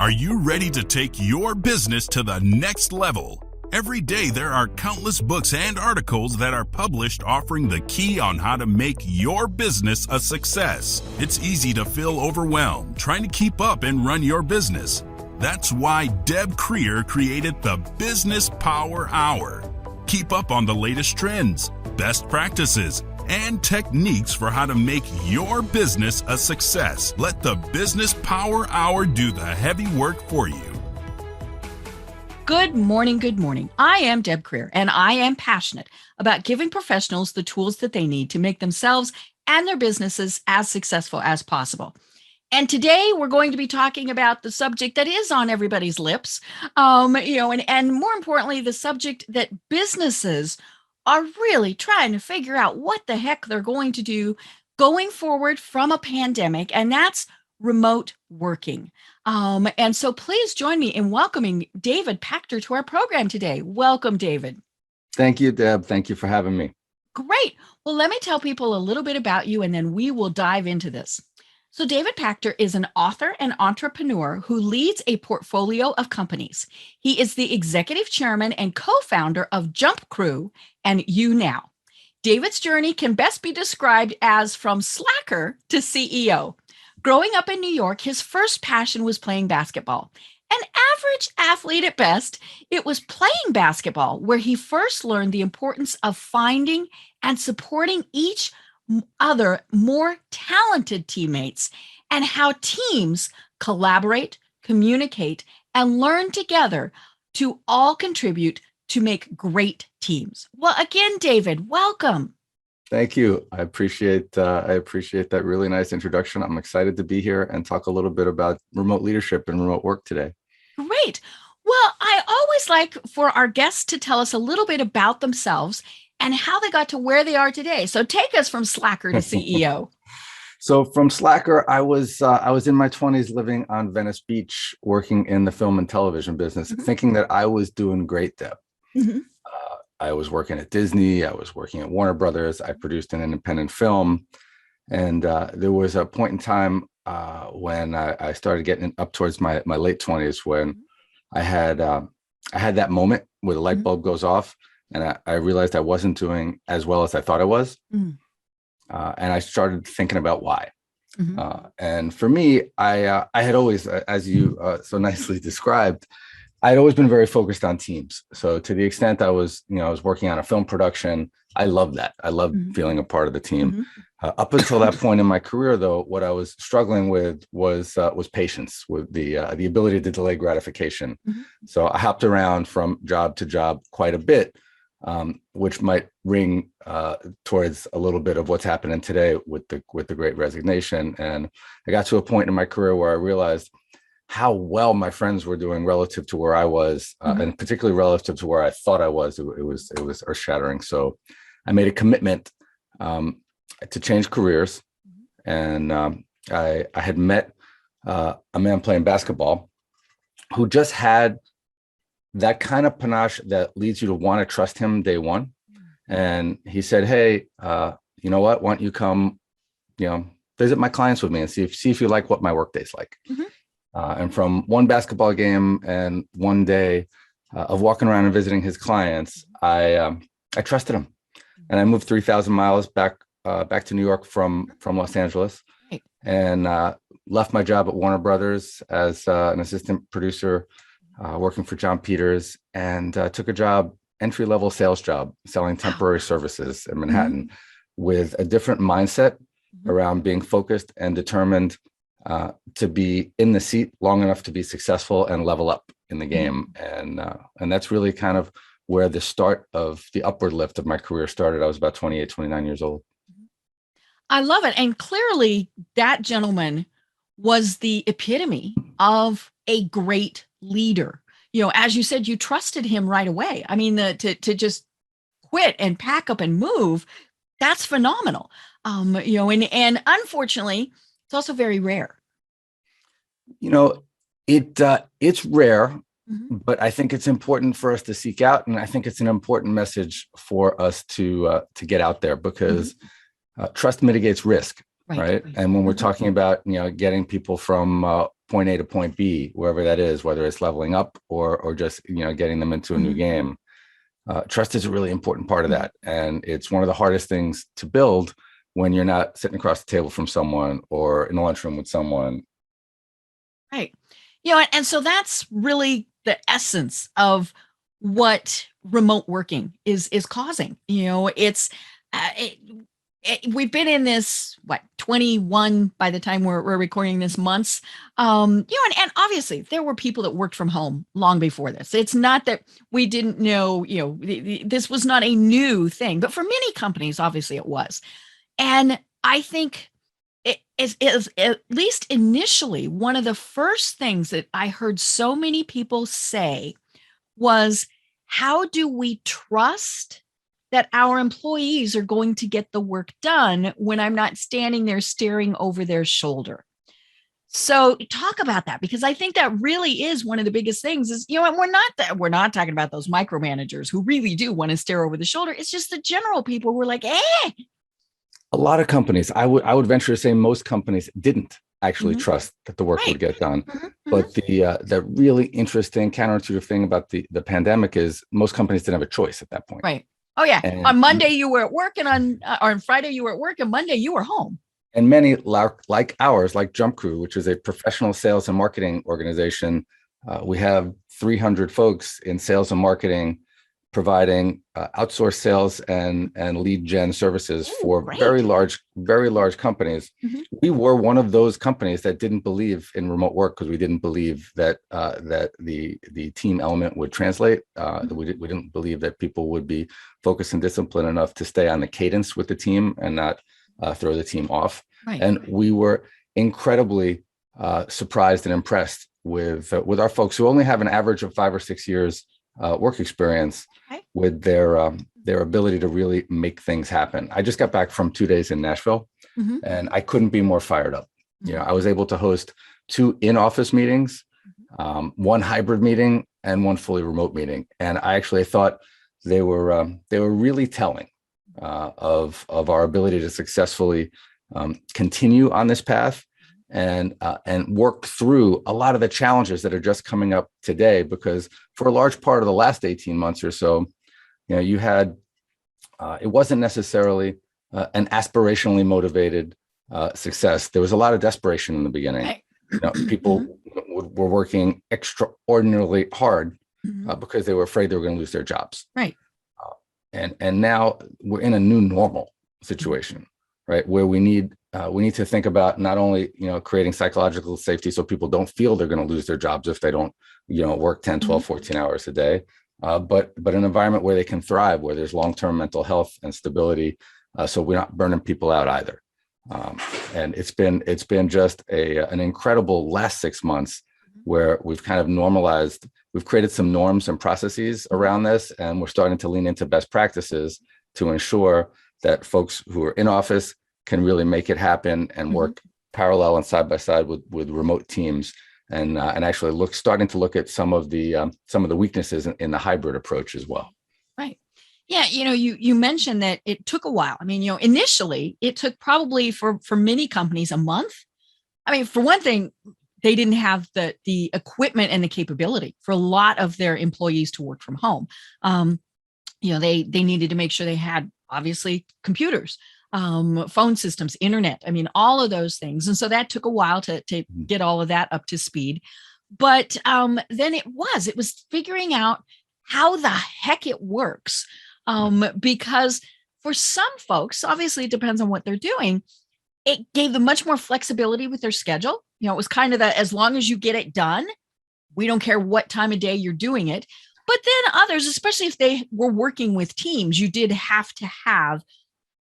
Are you ready to take your business to the next level? Every day there are countless books and articles that are published offering the key on how to make your business a success. It's easy to feel overwhelmed trying to keep up and run your business. That's why Deb Creer created the Business Power Hour. Keep up on the latest trends, best practices, and techniques for how to make your business a success. Let the Business Power Hour do the heavy work for you. Good morning. Good morning. I am Deb Creer, and I am passionate about giving professionals the tools that they need to make themselves and their businesses as successful as possible. And today we're going to be talking about the subject that is on everybody's lips, and more importantly, the subject that businesses are really trying to figure out what the heck they're going to do going forward from a pandemic, and that's remote working. And so please join me in welcoming David Pachter to our program today. Welcome, David. Thank you, Deb. Thank you for having me. Great. Well, let me tell people a little bit about you, and then we will dive into this. So David Pachter is an author and entrepreneur who leads a portfolio of companies. He is the executive chairman and co-founder of JumpCrew and YouNow. David's journey can best be described as from slacker to CEO. Growing up in New York, his first passion was playing basketball. An average athlete at best, it was playing basketball where he first learned the importance of finding and supporting each other more talented teammates and how teams collaborate, communicate, and learn together to all contribute to make great teams. Well, again, David, welcome. Thank you. I appreciate that really nice introduction. I'm excited to be here and talk a little bit about remote leadership and remote work today. Great. Well, I always like for our guests to tell us a little bit about themselves and how they got to where they are today. So take us from slacker to CEO. So from slacker, I was in my 20s living on Venice Beach, working in the film and television business, thinking that I was doing great, Deb. I was working at Disney. I was working at Warner Brothers. I produced an independent film. And there was a point in time when I started getting up towards my late 20s when I had that moment where the light bulb goes off. And I realized I wasn't doing as well as I thought I was. And I started thinking about why. And for me, I had always, as you so nicely described, I'd always been very focused on teams. So to the extent I was working on a film production, I loved that. I loved feeling a part of the team. Up until that point in my career, though, what I was struggling with was patience, with the ability to delay gratification. So I hopped around from job to job quite a bit. Which might ring towards a little bit of what's happening today with the Great Resignation. And I got to a point in my career where I realized how well my friends were doing relative to where I was, and particularly relative to where I thought I was. It was earth-shattering. So I made a commitment to change careers, and I had met a man playing basketball who just had that kind of panache that leads you to want to trust him day one. And he said, hey, you know what? Why don't you come, visit my clients with me and see if you like what my workday's like. And from one basketball game and one day of walking around and visiting his clients, I trusted him. And I moved 3,000 miles back to New York from Los Angeles, and left my job at Warner Brothers as an assistant producer, working for John Peters, and took a entry-level sales job selling temporary services in Manhattan with a different mindset around being focused and determined to be in the seat long enough to be successful and level up in the game. And that's really kind of where the start of the upward lift of my career started. I was about 28, 29 years old. I love it. And clearly that gentleman was the epitome of a great leader. As you said, you trusted him right away. I mean, to just quit and pack up and move, that's phenomenal. And unfortunately, it's also very rare. It's rare, but I think it's important for us to seek out, and I think it's an important message for us to get out there, because trust mitigates risk. Right. And when we're talking about, getting people from point A to point B, wherever that is, whether it's leveling up or just, getting them into a new game. Trust is a really important part of that. And it's one of the hardest things to build when you're not sitting across the table from someone or in the lunchroom with someone. Right. And so that's really the essence of what remote working is causing. It's we've been in this 21 by the time we're recording this months. And obviously there were people that worked from home long before this. It's not that we didn't know, this was not a new thing, but for many companies, obviously it was. And I think it is at least initially one of the first things that I heard so many people say was, how do we trust that our employees are going to get the work done when I'm not standing there staring over their shoulder? So talk about that, because I think that really is one of the biggest things is, we're not talking about those micromanagers who really do want to stare over the shoulder. It's just the general people who are like, A lot of companies, I would venture to say most companies didn't actually trust that the work would get done. But the really interesting counterintuitive thing about the pandemic is most companies didn't have a choice at that point. Right. Oh yeah. And on Monday you were at work, and on Friday you were at work, and Monday you were home. And many like ours, like JumpCrew, which is a professional sales and marketing organization, we have 300 folks in sales and marketing providing outsourced sales and lead gen services for very large companies. We were one of those companies that didn't believe in remote work because we didn't believe that the team element would translate. We didn't believe that people would be focused and disciplined enough to stay on the cadence with the team and not throw the team off. Right. And we were incredibly surprised and impressed with our folks who only have an average of 5 or 6 years work experience with their ability to really make things happen. I just got back from 2 days in Nashville, and I couldn't be more fired up. I was able to host 2 in-office meetings, 1 hybrid meeting, and 1 fully remote meeting. And I actually thought they were really telling of our ability to successfully continue on this path and work through a lot of the challenges that are just coming up today. Because for a large part of the last 18 months or so, you had it wasn't necessarily an aspirationally motivated success. There was a lot of desperation in the beginning. People were working extraordinarily hard because they were afraid they were going to lose their jobs. Right. And now we're in a new normal situation, right? Where we need to think about not only, creating psychological safety so people don't feel they're going to lose their jobs if they don't, work 10, 12, 14 hours a day, but an environment where they can thrive, where there's long-term mental health and stability. So we're not burning people out either. And it's been just an incredible last 6 months where we've kind of normalized, we've created some norms and processes around this, and we're starting to lean into best practices to ensure that folks who are in office can really make it happen and work parallel and side by side with remote teams, and actually starting to look at some of the weaknesses in the hybrid approach as well. Right. Yeah. You mentioned that it took a while. I mean, initially it took probably for many companies a month. I mean, for one thing, they didn't have the equipment and the capability for a lot of their employees to work from home. They needed to make sure they had obviously computers, phone systems, internet. I mean, all of those things. And so that took a while to get all of that up to speed. But then it was figuring out how the heck it works. Because for some folks, obviously it depends on what they're doing. It gave them much more flexibility with their schedule. It was kind of as long as you get it done, we don't care what time of day you're doing it. But then others, especially if they were working with teams, you did have to have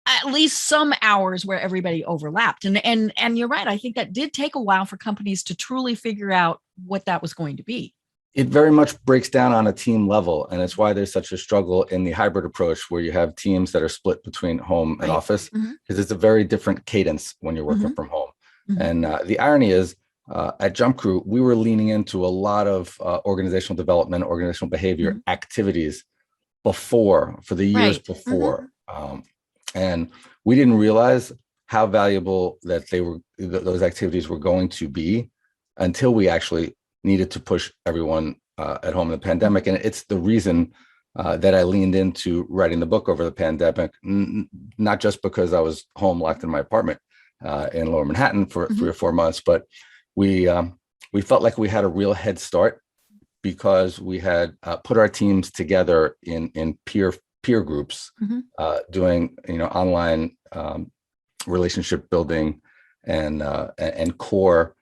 at least some hours where everybody overlapped. And you're right. I think that did take a while for companies to truly figure out what that was going to be. It very much breaks down on a team level. And it's why there's such a struggle in the hybrid approach where you have teams that are split between home and office, because it's a very different cadence when you're working from home. And the irony is, at JumpCrew, we were leaning into a lot of organizational development, organizational behavior activities for the years before. And we didn't realize how valuable that those activities were going to be until we actually needed to push everyone at home in the pandemic. And it's the reason that I leaned into writing the book over the pandemic, not just because I was home locked in my apartment in Lower Manhattan for 3 or 4 months, but we felt like we had a real head start because we had put our teams together in peer groups, doing online relationship building and core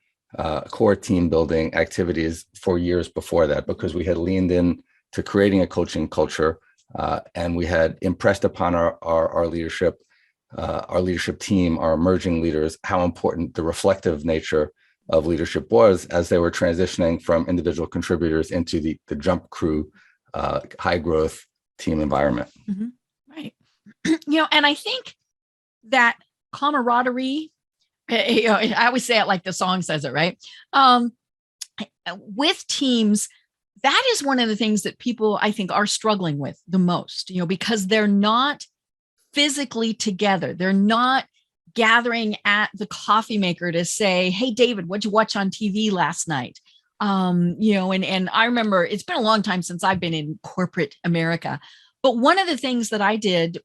team building activities for years before that, because we had leaned in to creating a coaching culture, and we had impressed upon our leadership team, our emerging leaders, how important the reflective nature of leadership was as they were transitioning from individual contributors into the JumpCrew high growth team environment. Right. And I think that camaraderie, I always say it like the song says it, right? With teams, that is one of the things that people, I think, are struggling with the most, because they're not physically together. They're not gathering at the coffee maker to say, hey, David, what'd you watch on TV last night? And I remember it's been a long time since I've been in corporate America. But one of the things that I did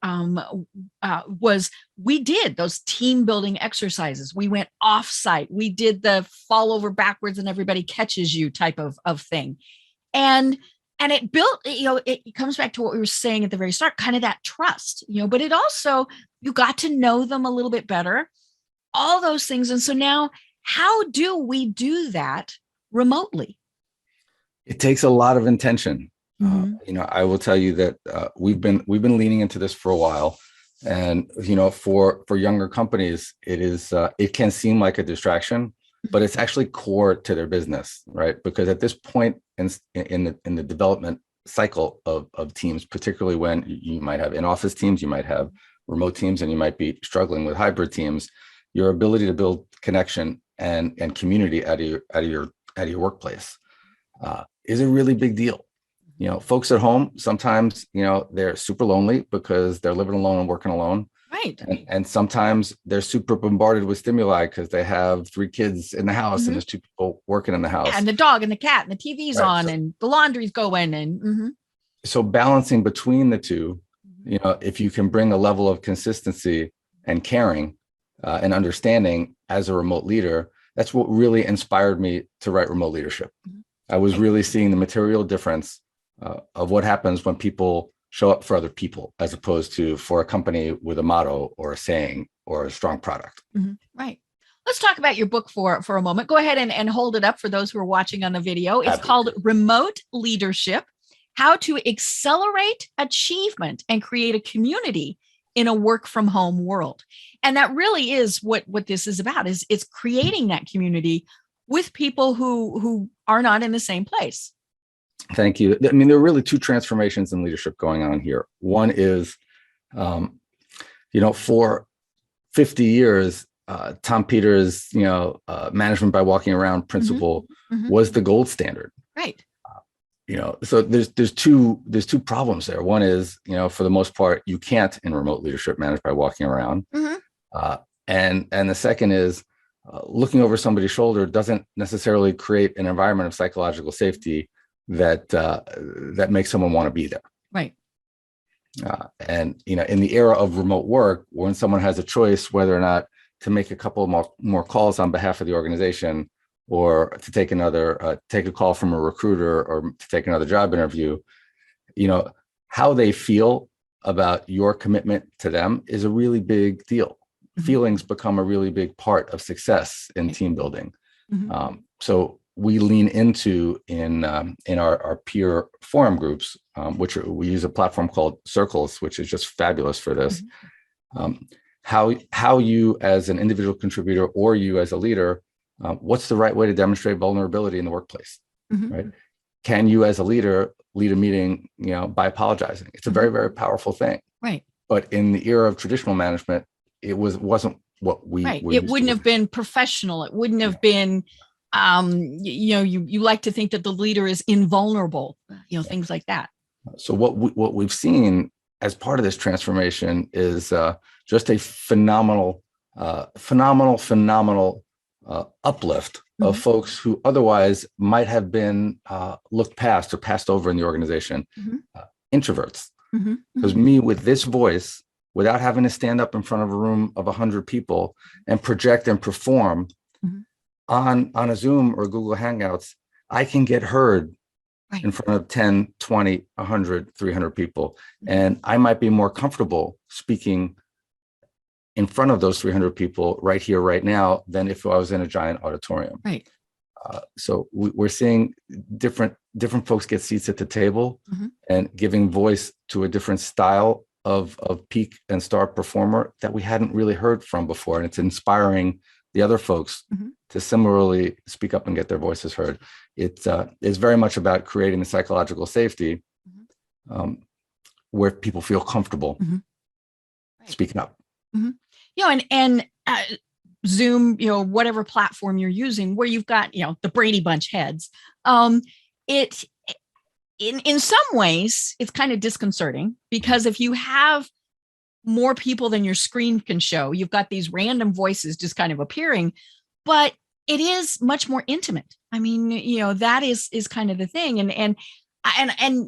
was we did those team building exercises. We went off site. We did the fall over backwards and everybody catches you type of thing. And it built, it comes back to what we were saying at the very start, kind of that trust, but it also, you got to know them a little bit better, all those things. And so now, how do we do that remotely? It takes a lot of intention. I will tell you that we've been leaning into this for a while, and for younger companies, it can seem like a distraction, but it's actually core to their business, right? Because at this point in the development cycle of teams, particularly when you might have in-office teams, you might have remote teams, and you might be struggling with hybrid teams, your ability to build connection and community out of your workplace is a really big deal. Folks at home, sometimes, they're super lonely because they're living alone and working alone. Right. And sometimes they're super bombarded with stimuli because they have 3 kids in the house and there's 2 people working in the house. Yeah, and the dog and the cat and the TV's on and the laundry's going. And so balancing between the two, if you can bring a level of consistency and caring and understanding as a remote leader, that's what really inspired me to write Remote Leadership. I was really seeing the material difference of what happens when people show up for other people, as opposed to for a company with a motto or a saying or a strong product. Right. Let's talk about your book for a moment. Go ahead and hold it up for those who are watching on the video. It's called Remote Leadership: How to Accelerate Achievement and Create a Community in a Work from Home World. And that really is what this is about, is it's creating that community with people who are not in the same place. Thank you. I mean, there are really 2 transformations in leadership going on here. One is, for 50 years, Tom Peters, management by walking around principle was the gold standard. Right. So there's two problems there. One is, for the most part, you can't in remote leadership manage by walking around. And the second is, looking over somebody's shoulder doesn't necessarily create an environment of psychological safety that makes someone want to be there. Right. And in the era of remote work, when someone has a choice whether or not to make a couple more calls on behalf of the organization, or to take a call from a recruiter, or to take another job interview, how they feel about your commitment to them is a really big deal. Feelings become a really big part of success in team building. So we lean into in our peer forum groups, which we use a platform called Circles, which is just fabulous for this. How you as an individual contributor, or you as a leader, what's the right way to demonstrate vulnerability in the workplace, right? Can you as a leader lead a meeting, by apologizing? It's a very, very powerful thing. Right. But in the era of traditional management, it wasn't what we. Right. It wouldn't have been professional. It wouldn't have been. You like to think that the leader is invulnerable. Things like that. So what we've seen as part of this transformation is just a phenomenal uplift of folks who otherwise might have been looked past or passed over in the organization, introverts. Because me with this voice, without having to stand up in front of a room of 100 people and project and perform on a Zoom or Google Hangouts, I can get heard in front of 10, 20, 100, 300 people. And I might be more comfortable speaking in front of those 300 people right here, right now, than if I was in a giant auditorium. Right. So we're seeing different folks get seats at the table and giving voice to a different style of peak and star performer that we hadn't really heard from before. And it's inspiring the other folks to similarly speak up and get their voices heard. It's very much about creating the psychological safety where people feel comfortable speaking up. And Zoom, whatever platform you're using, where you've got, the Brady Bunch heads, it in some ways it's kind of disconcerting, because if you have more people than your screen can show, you've got these random voices just kind of appearing, but it is much more intimate. I mean, that is kind of the thing. And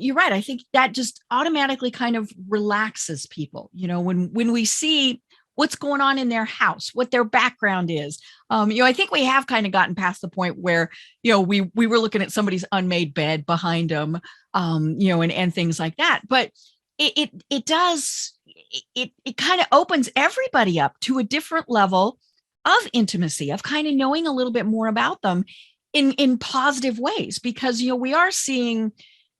you're right. I think that just automatically kind of relaxes people, when we see what's going on in their house, what their background is. I think we have kind of gotten past the point where, we were looking at somebody's unmade bed behind them, and things like that. But it kind of opens everybody up to a different level of intimacy, of kind of knowing a little bit more about them in positive ways, because, we are seeing,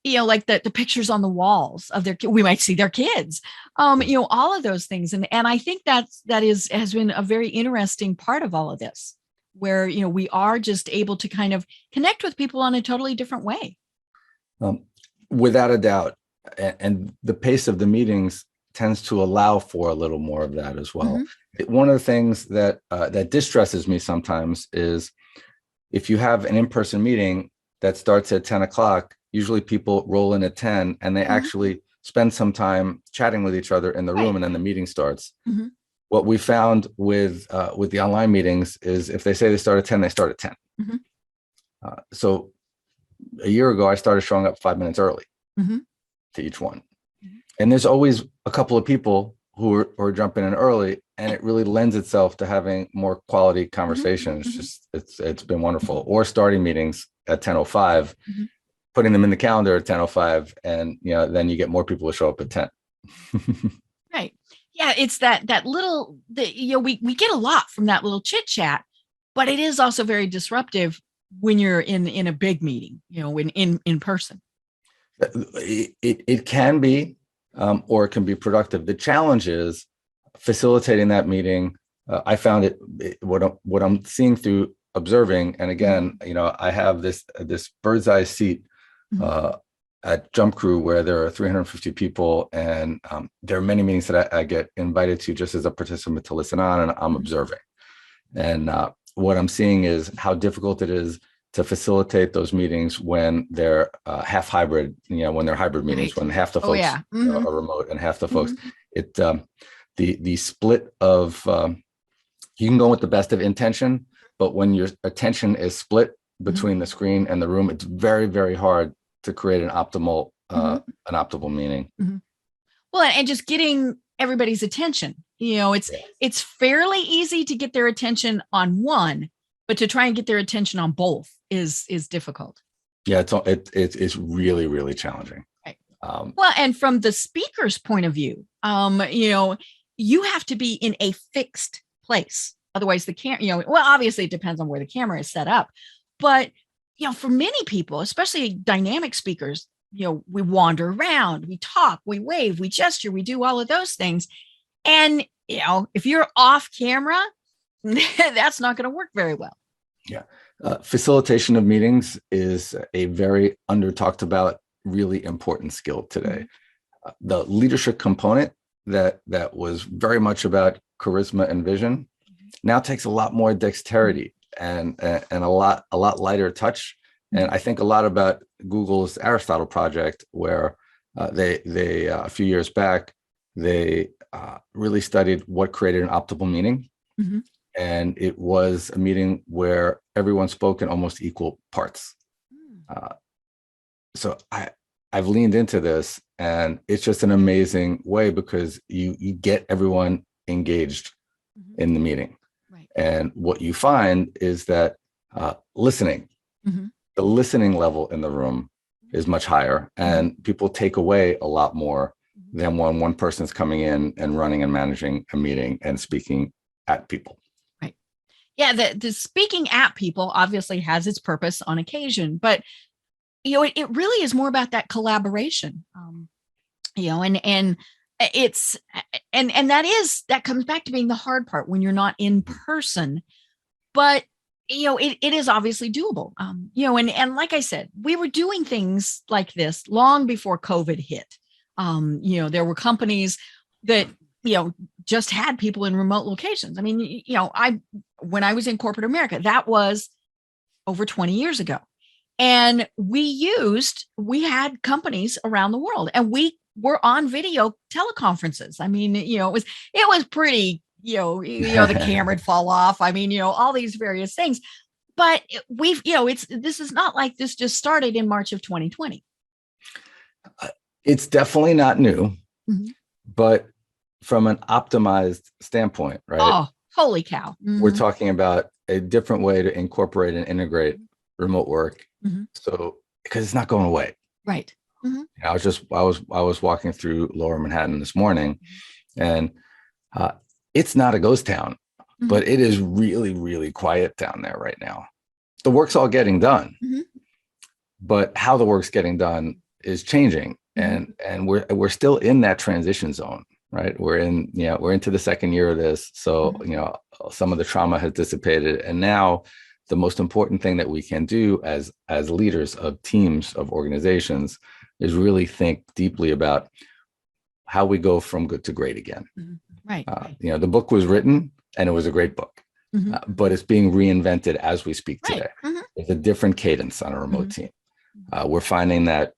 like the pictures on the walls of we might see their kids, all of those things. And I think that has been a very interesting part of all of this, where, we are just able to kind of connect with people on a totally different way. Without a doubt. And the pace of the meetings tends to allow for a little more of that as well. One of the things that distresses me sometimes is if you have an in-person meeting that starts at 10 o'clock, usually people roll in at 10 and they actually spend some time chatting with each other in the room, and then the meeting starts. What we found with the online meetings is if they say they start at 10, they start at 10. So a year ago, I started showing up 5 minutes early to each one. And there's always a couple of people who are jumping in early, and it really lends itself to having more quality conversations. It's been wonderful. Or starting meetings at 10:05, putting them in the calendar at 10:05, and then you get more people to show up at 10. Right. Yeah, it's that little we get a lot from that little chit chat, but it is also very disruptive when you're in a big meeting, in person. It can be, or it can be productive. The challenge is facilitating that meeting. I found what I'm seeing through observing, and again, I have this bird's eye seat at JumpCrew where there are 350 people, and there are many meetings that I get invited to just as a participant to listen on, and I'm observing. And what I'm seeing is how difficult it is to facilitate those meetings when they're half hybrid, when they're hybrid meetings, when half the folks are remote and half the folks. The split of, you can go with the best of intention, but when your attention is split between the screen and the room, it's very, very hard to create an optimal meeting. Well, and just getting everybody's attention, it's fairly easy to get their attention on one, but to try and get their attention on both is difficult. Yeah, it's really, really challenging. Right. Well, and from the speaker's point of view, you have to be in a fixed place. Otherwise the camera, well, obviously it depends on where the camera is set up, but for many people, especially dynamic speakers, we wander around, we talk, we wave, we gesture, we do all of those things. And, if you're off camera, that's not going to work very well. Yeah. Facilitation of meetings is a very under talked about, really important skill today. The leadership component that was very much about charisma and vision now takes a lot more dexterity and a lot lighter touch. And I think a lot about Google's Aristotle project, where they a few years back, they really studied what created an optimal meeting. And it was a meeting where everyone spoke in almost equal parts. So I've leaned into this, and it's just an amazing way because you get everyone engaged in the meeting. Right. And what you find is that listening, the listening level in the room is much higher, and people take away a lot more than when one person's coming in and running and managing a meeting and speaking at people. Right. Yeah. The speaking at people obviously has its purpose on occasion, but it really is more about that collaboration. And it's and that comes back to being the hard part when you're not in person, but it is obviously doable. And like I said, we were doing things like this long before COVID hit. There were companies that just had people in remote locations. I mean, when I was in corporate America, that was over 20 years ago. And we had companies around the world, and we were on video teleconferences. I mean, it was pretty, the camera would fall off. I mean, all these various things, but this is not like this just started in March of 2020. It's definitely not new, but from an optimized standpoint, right? Oh, holy cow. We're talking about a different way to incorporate and integrate remote work. So, because it's not going away. Right. I was walking through Lower Manhattan this morning, and it's not a ghost town, but it is really, really quiet down there right now. The work's all getting done, but how the work's getting done is changing, and we're still in that transition zone, right? We're into the second year of this, so some of the trauma has dissipated, and now the most important thing that we can do as leaders of teams, of organizations, is really think deeply about how we go from good to great again. Right. The book was written, and it was a great book, but it's being reinvented as we speak today. It's a different cadence on a remote team. We're finding that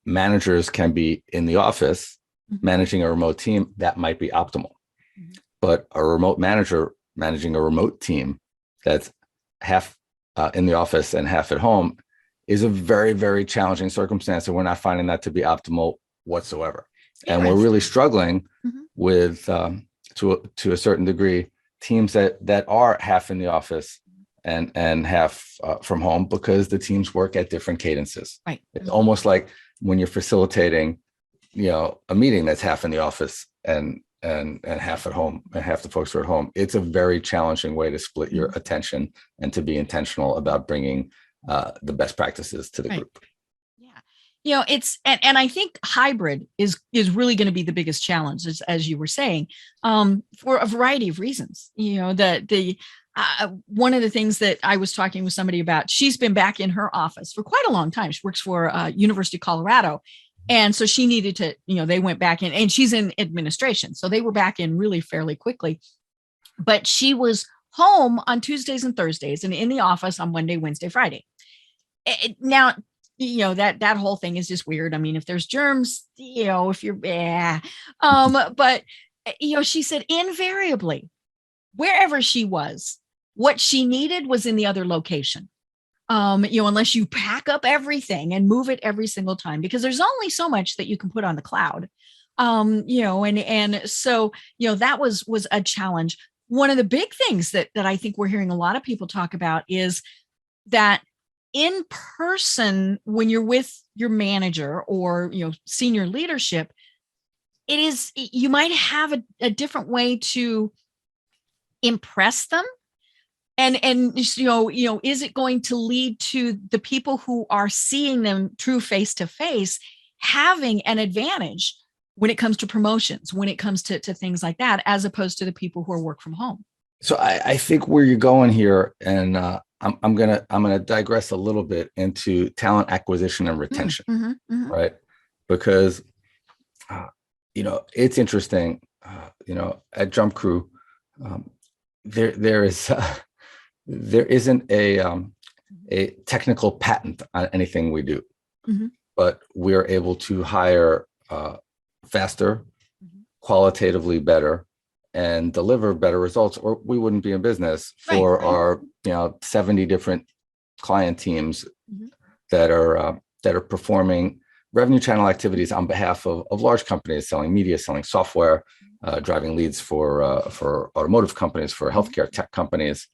managers can be in the office managing a remote team. That might be optimal, but a remote manager managing a remote team that's half in the office and half at home is a very, very challenging circumstance. And we're not finding that to be optimal whatsoever. And we're really struggling with, to a certain degree, teams that are half in the office and half from home, because the teams work at different cadences. Right. It's almost like when you're facilitating, a meeting that's half in the office and half at home, and half the folks are at home. It's a very challenging way to split your attention and to be intentional about bringing the best practices to the group. Yeah. And I think hybrid is really going to be the biggest challenge, as you were saying, for a variety of reasons. One of the things that I was talking with somebody about, she's been back in her office for quite a long time. She works for University of Colorado. And so she needed to, they went back in, and she's in administration. So they were back in really fairly quickly, but she was home on Tuesdays and Thursdays and in the office on Monday, Wednesday, Friday. Now, that whole thing is just weird. I mean, if there's germs, if you're, but she said invariably, wherever she was, what she needed was in the other location. Unless you pack up everything and move it every single time, because there's only so much that you can put on the cloud. And so, that was a challenge. One of the big things that I think we're hearing a lot of people talk about is that in person, when you're with your manager or, senior leadership, you might have a different way to impress them. And is it going to lead to the people who are seeing them true face to face having an advantage when it comes to promotions, when it comes to things like that, as opposed to the people who are work from home? So I think where you're going here, and I'm gonna digress a little bit into talent acquisition and retention, right? Because it's interesting. At JumpCrew, there isn't a technical patent on anything we do, but we're able to hire faster, qualitatively better, and deliver better results, or we wouldn't be in business for Right. our 70 different client teams Mhm. that are performing revenue channel activities on behalf of large companies, selling media, selling software, driving leads for automotive companies, for healthcare tech companies.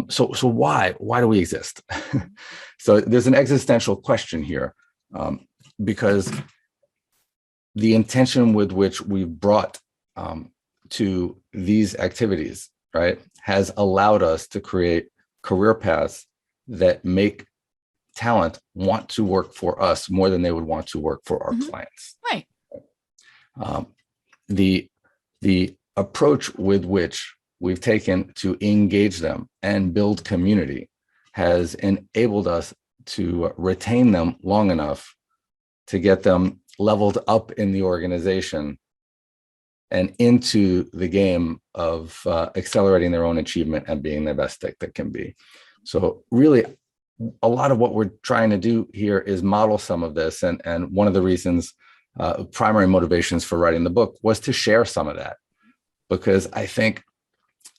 So why do we exist? So there's an existential question here, because the intention with which we've brought to these activities, right, has allowed us to create career paths that make talent want to work for us more than they would want to work for our clients. Right. The approach with which we've taken to engage them and build community has enabled us to retain them long enough to get them leveled up in the organization and into the game of accelerating their own achievement and being the best that can be. So really, a lot of what we're trying to do here is model some of this. And one of the reasons, primary motivations for writing the book was to share some of that, because I think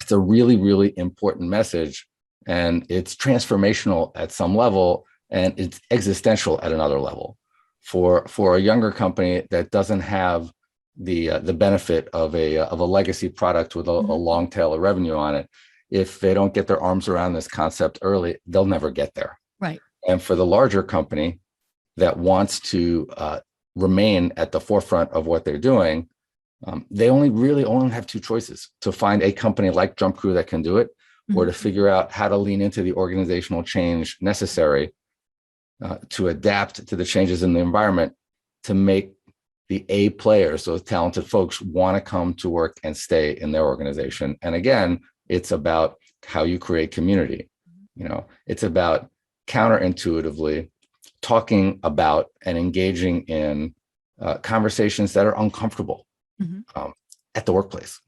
it's a really, really important message, and it's transformational at some level, and it's existential at another level for a younger company that doesn't have the benefit of a legacy product with a long tail of revenue on it. If they don't get their arms around this concept early, they'll never get there. Right. And for the larger company that wants to remain at the forefront of what they're doing, they really only have two choices: to find a company like JumpCrew that can do it, or to figure out how to lean into the organizational change necessary to adapt to the changes in the environment, to make the A players, those talented folks, want to come to work and stay in their organization. And again, it's about how you create community. It's about counterintuitively talking about and engaging in conversations that are uncomfortable at the workplace,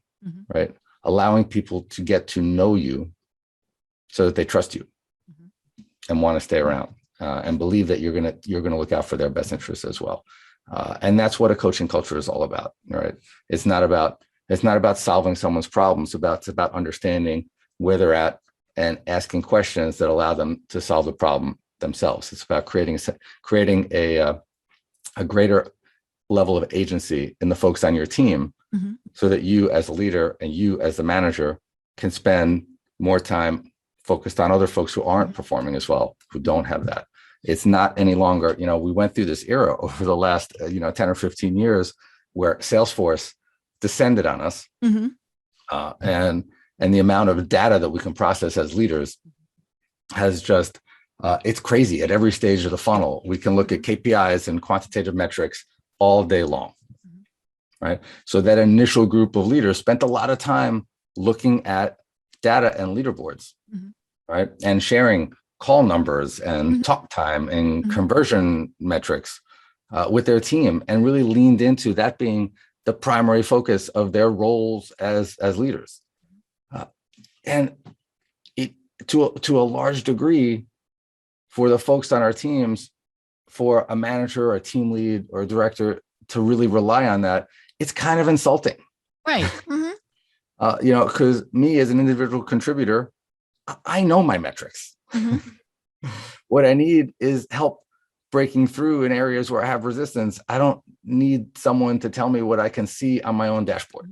right? Allowing people to get to know you so that they trust you and want to stay around and believe that you're gonna look out for their best interests as well. And that's what a coaching culture is all about, right? It's not about solving someone's problems. It's about understanding where they're at and asking questions that allow them to solve the problem themselves. It's about creating a greater level of agency in the folks on your team, so that you as a leader and you as the manager can spend more time focused on other folks who aren't performing as well, who don't have that. It's not any longer, we went through this era over the last 10 or 15 years where Salesforce descended on us, and the amount of data that we can process as leaders has just it's crazy. At every stage of the funnel, we can look at KPIs and quantitative metrics all day long, right? So that initial group of leaders spent a lot of time looking at data and leaderboards, right, and sharing call numbers and talk time and conversion metrics with their team, and really leaned into that being the primary focus of their roles as leaders. And it, to a large degree, for the folks on our teams, for a manager or a team lead or a director to really rely on that, it's kind of insulting. Right. Because me as an individual contributor, I know my metrics. What I need is help breaking through in areas where I have resistance. I don't need someone to tell me what I can see on my own dashboard.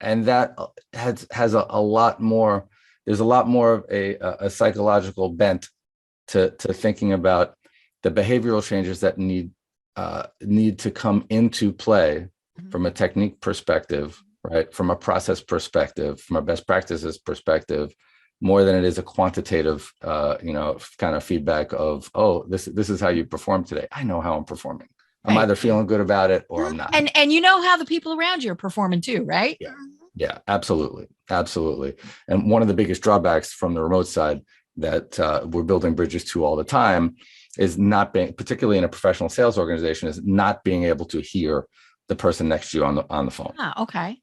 And that has a lot more. There's a lot more of a psychological bent to thinking about the behavioral changes that need to come into play from a technique perspective, right? From a process perspective, from a best practices perspective, more than it is a quantitative, kind of feedback of, oh, this is how you perform today. I know how I'm performing. I'm either feeling good about it or I'm not. And how the people around you are performing too, right? Yeah, absolutely. And one of the biggest drawbacks from the remote side that we're building bridges to all the time is not being, particularly in a professional sales organization, is not being able to hear the person next to you on the phone. Okay.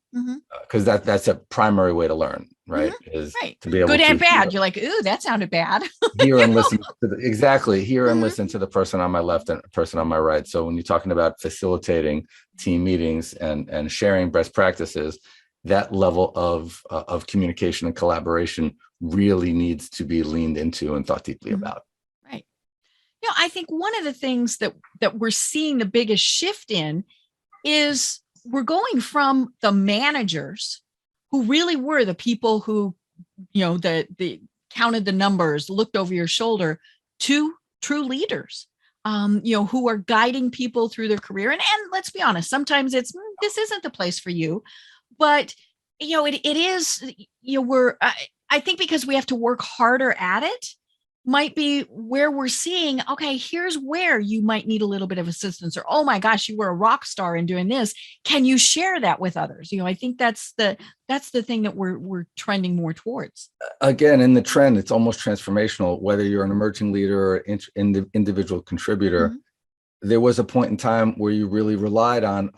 Because that's a primary way to learn, right? Is to be able good to and bad. hear, You're like, ooh, that sounded bad. hear and listen to and listen to the person on my left and person on my right. So when you're talking about facilitating team meetings and sharing best practices, that level of communication and collaboration really needs to be leaned into and thought deeply about. Right. I think one of the things that we're seeing the biggest shift in is we're going from the managers who really were the people who, the counted the numbers, looked over your shoulder, to true leaders, who are guiding people through their career. And let's be honest, sometimes it's, this isn't the place for you, but it is, I think because we have to work harder at it, might be where we're seeing, okay, here's where you might need a little bit of assistance, or, oh my gosh, you were a rock star in doing this. Can you share that with others? I think that's the thing that we're trending more towards. Again, in the trend, it's almost transformational, whether you're an emerging leader or individual contributor. There was a point in time where you really relied on,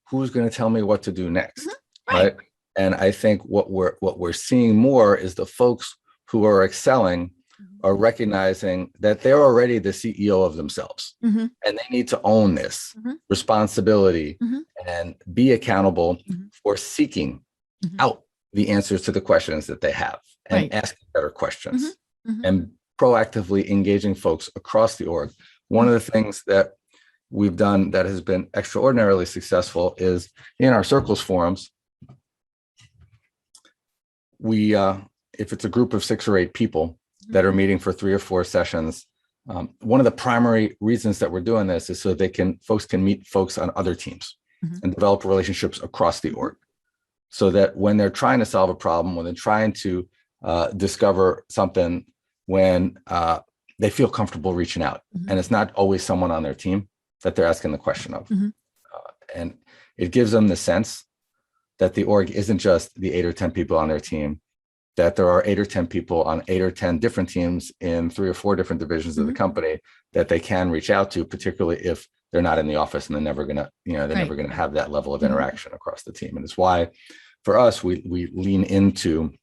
who's going to tell me what to do next? Right. And I think what we're seeing more is the folks who are excelling are recognizing that they're already the CEO of themselves, and they need to own this responsibility and be accountable for seeking out the answers to the questions that they have, and asking better questions and proactively engaging folks across the org. One of the things that we've done that has been extraordinarily successful is in our circles forums. We, if it's a group of 6 or 8 people that are meeting for 3 or 4 sessions, one of the primary reasons that we're doing this is so folks can meet folks on other teams and develop relationships across the org, so that when they're trying to solve a problem, when they're trying to discover something, when they feel comfortable reaching out, and it's not always someone on their team that they're asking the question of. And it gives them the sense that the org isn't just the 8 or 10 people on their team, that there are 8 or 10 people on 8 or 10 different teams in 3 or 4 different divisions of the company that they can reach out to, particularly if they're not in the office and they're never gonna, never gonna have that level of interaction across the team. And it's why, for us, we lean into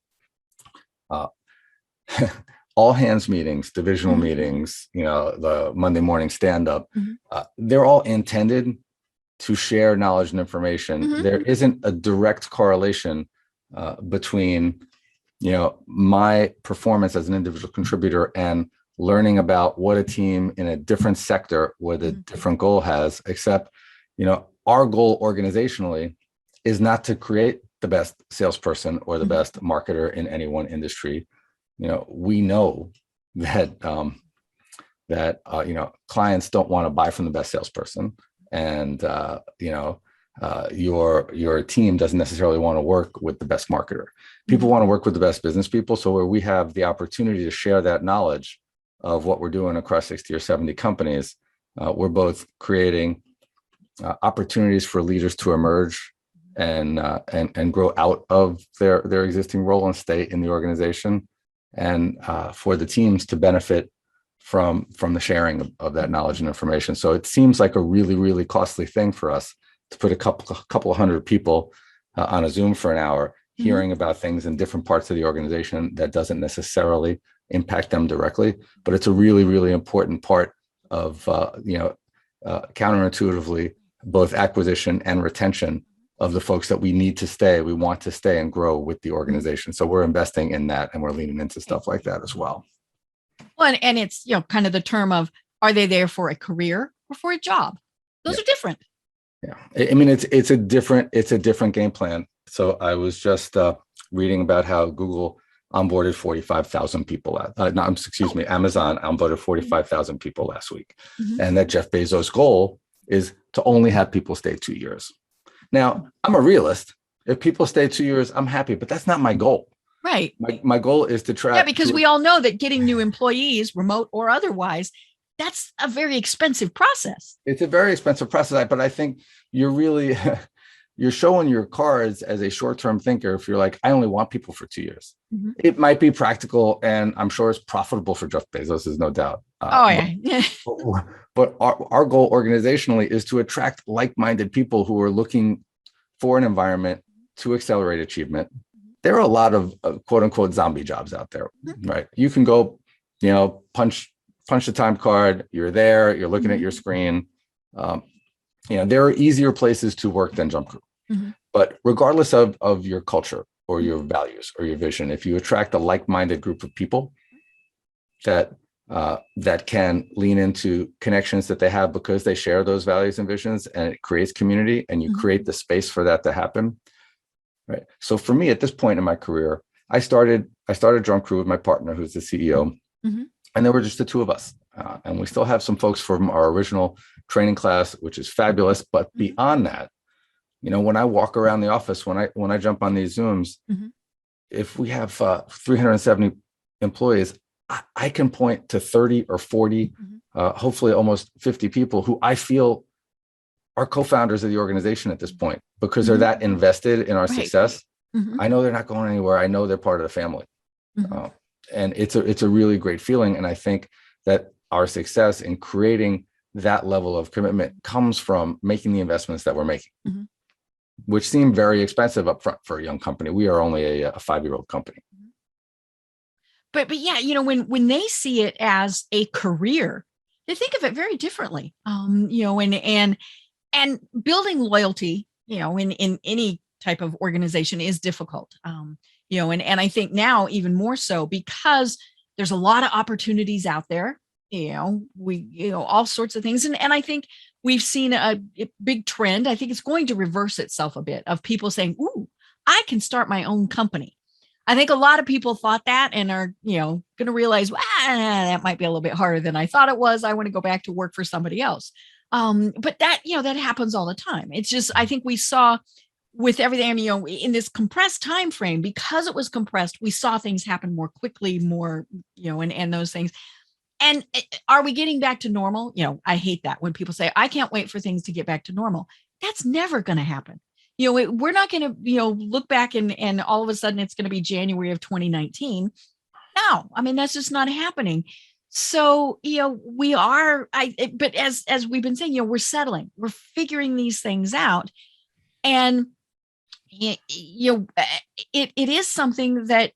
all hands meetings, divisional meetings, the Monday morning stand-up. They're all intended to share knowledge and information. There isn't a direct correlation between my performance as an individual contributor and learning about what a team in a different sector with a different goal has, except, our goal organizationally is not to create the best salesperson or the best marketer in any one industry. We know that, clients don't want to buy from the best salesperson, and, your team doesn't necessarily want to work with the best marketer. People want to work with the best business people. So where we have the opportunity to share that knowledge of what we're doing across 60 or 70 companies, we're both creating opportunities for leaders to emerge and grow out of their existing role and stay in the organization, and for the teams to benefit from the sharing of that knowledge and information. So it seems like a really, really costly thing for us to put a couple hundred people on a Zoom for an hour, hearing about things in different parts of the organization that doesn't necessarily impact them directly. But it's a really, really important part of, counterintuitively, both acquisition and retention of the folks that we want to stay and grow with the organization. So we're investing in that, and we're leaning into stuff like that as well. Well, and it's, kind of the term of, are they there for a career or for a job? Those are different. Yeah. I mean, it's a different game plan. So I was just reading about how Google onboarded 45,000 people. Amazon onboarded 45,000 people last week. And that Jeff Bezos' goal is to only have people stay 2 years. Now, I'm a realist. If people stay 2 years, I'm happy, but that's not my goal. Right. My goal is to try. Yeah, because we all know that getting new employees, remote or otherwise, that's a very expensive process. It's a very expensive process, but I think you're showing your cards as a short-term thinker if you're like, I only want people for 2 years. It might be practical, and I'm sure it's profitable for Jeff Bezos, there's no doubt. But our goal organizationally is to attract like-minded people who are looking for an environment to accelerate achievement. There are a lot of quote unquote zombie jobs out there, right? You can go, punch the time card. You're there. You're looking at your screen. There are easier places to work than JumpCrew. But regardless of your culture or your values or your vision, if you attract a like-minded group of people that that can lean into connections that they have because they share those values and visions, and it creates community, and you create the space for that to happen. Right. So for me, at this point in my career, I started JumpCrew with my partner, who's the CEO, and there were just the two of us. And we still have some folks from our original training class, which is fabulous. But beyond that, when I walk around the office, when I jump on these Zooms, if we have 370 employees, I can point to 30 or 40, hopefully almost 50 people who I feel are co-founders of the organization at this point, because they're that invested in our success. I know they're not going anywhere. I know they're part of the family. And it's a really great feeling. And I think that our success in creating that level of commitment comes from making the investments that we're making, which seem very expensive up front for a young company. We are only a 5-year-old company. But yeah, when they see it as a career, they think of it very differently. And building loyalty, in any type of organization is difficult. And I think now even more so, because there's a lot of opportunities out there. All sorts of things, and I think we've seen a big trend. I think it's going to reverse itself a bit, of people saying, "Ooh, I can start my own company." I think a lot of people thought that and are, going to realize, that might be a little bit harder than I thought it was. I want to go back to work for somebody else. But that, that happens all the time. It's just, I think we saw with everything, in this compressed time frame, because it was compressed, we saw things happen more quickly, more, and those things. And are we getting back to normal? I hate that when people say, I can't wait for things to get back to normal. That's never going to happen. We're not going to, look back and all of a sudden it's going to be January of 2019. No, that's just not happening. So, we are, but as we've been saying, we're settling, we're figuring these things out. And, it is something that,